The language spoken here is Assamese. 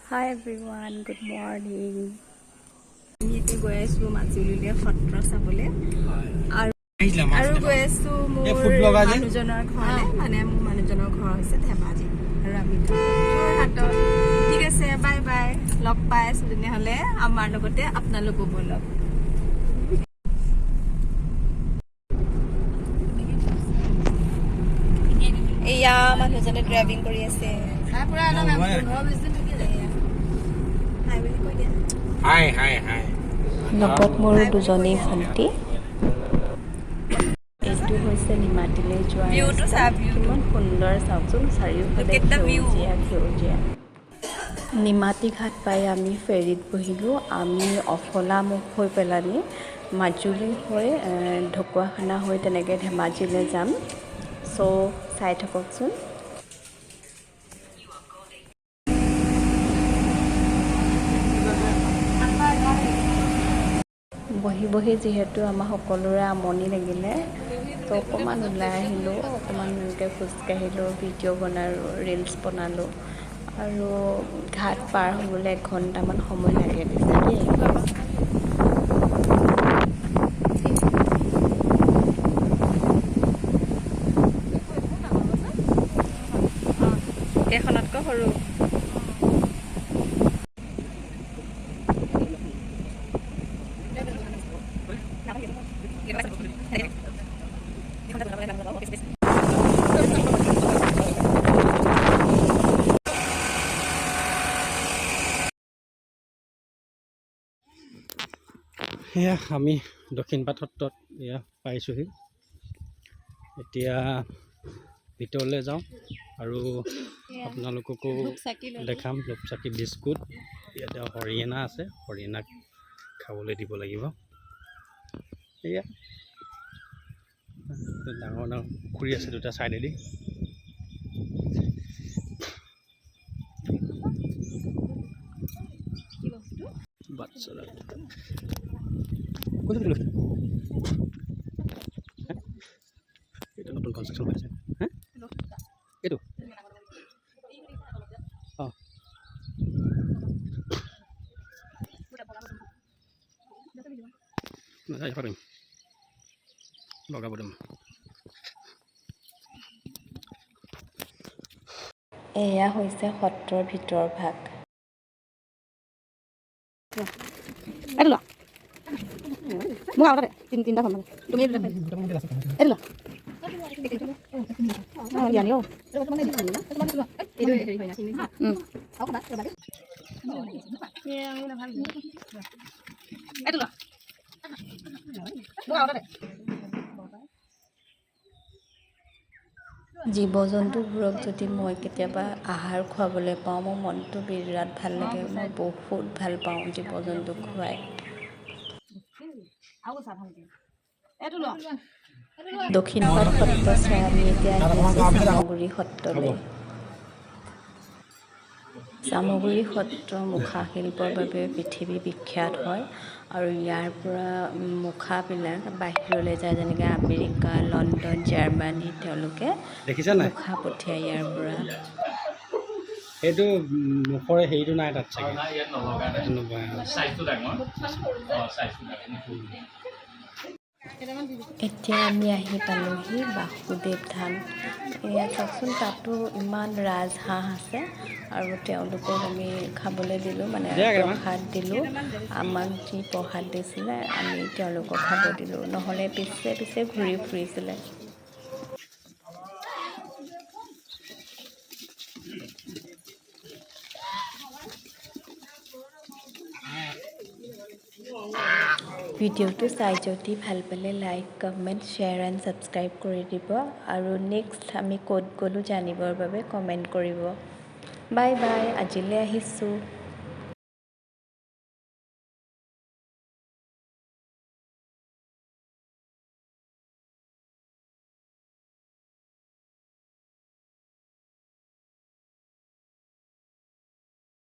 Hi everyone, good morning. আমি এতিয়া গৈ আছোঁ মাজুলীলৈ সত্ৰ চাবলৈ আৰু গৈ আছোঁ মোৰ মানুহজনৰ ঘৰলৈ মানে মোৰ মানুহজনৰ ঘৰ হৈছে ধেমাজি আৰু আমি যোৰহাটত। ঠিক আছে, বাই বাই, লগ পাই আছোঁ তেনেহ'লে আমাৰ লগতে আপোনালোকো ব'লক। এয়া মানুহজনে ড্ৰাইভিং কৰি আছে। লগত মোৰ দুজনী ভণ্টি। এইটো হৈছে নিমাতীলৈ যোৱা ৰাস্তা। কিমান সুন্দৰ চাওকচোন, চাৰিওফালে সেউজীয়া সেউজীয়া। নিমাতী ঘাট পাই আমি ফেৰীত বহিলোঁ। আমি অফলামুখ হৈ পেলানি মাজুলী হৈ ঢকুৱাখানা হৈ তেনেকৈ ধেমাজিলৈ যাম। চ' চাই থাককচোন। বহি বহি যিহেতু আমাৰ সকলোৰে আমনি লাগিলে, তো অকণমান ওলাই আহিলোঁ, অকণমান এনেকৈ খোজকাঢ়িলোঁ, ভিডিঅ' বনালোঁ, ৰিলছ বনালোঁ। আৰু ঘাট পাৰ হ'বলৈ 1 ঘণ্টামান সময় লাগে দিছে দেই। এখনতকৈ সৰু। এয়া আমি দক্ষিণপাট সত্ৰত এয়া পাইছোঁহি। এতিয়া ভিতৰলৈ যাওঁ আৰু আপোনালোককো দেখাম ধূপচাকি বিস্কুট। ইয়াতে হৰিণা আছে, হৰিণাক খাবলৈ দিব লাগিব। এয়া ডাঙৰ ডাঙৰ পুখুৰী আছে দুটা ছাইডেদি। এটা নতুন কনষ্ট্ৰাকশ্যন হৈ আছে। এইটো অঁ লগাব দিম। এয়া হৈছে সত্ৰৰ ভিতৰ ভাগ। মোৰ আগতে তিনিটা ভাল লাগে। তুমি এইটো জ্ঞানী অ'। জীৱ জন্তুবোৰক যদি মই কেতিয়াবা আহাৰ খুৱাবলৈ পাওঁ, মোৰ মনটো বিৰাট ভাল লাগে। মই বহুত ভাল পাওঁ জীৱ জন্তুক খুৱাই। দক্ষিণপাট সত্ৰ চাই আমি এতিয়া আহিছোঁ চামগুৰি সত্ৰলৈ। চামগুৰি সত্ৰ মুখা শিল্পৰ বাবে পৃথিৱী বিখ্যাত হয় আৰু ইয়াৰ পৰা মুখাবিলাক বাহিৰলৈ যায়, যেনেকৈ আমেৰিকা, লণ্ডন, জাৰ্মানী, তেওঁলোকে মুখা পঠিয়ায় ইয়াৰ পৰা। সেইটো মুখৰে হেৰিটো নাই তাত চাগে। এতিয়া আমি আহি পালোহি বাসুদেৱ ধাম। এয়া চাওকচোন, তাতো ইমান ৰাজহাঁহ আছে আৰু তেওঁলোকক আমি খাবলৈ দিলোঁ, মানে প্ৰসাদ দিলোঁ। আমাক যি প্ৰসাদ দিছিলে আমি তেওঁলোকক খাব দিলোঁ, নহ'লে পিছে পিছে ঘূৰি ফুৰিছিলে। ভিডিঅ'টো চাই যদি ভাল পালে like, comment, share and subscribe কৰি দিব আৰু নেক্সট আমি ক'ত গ'লোঁ জানিবৰ বাবে কমেণ্ট কৰিব। বাই বাই, আজিলৈ আহিছোঁ।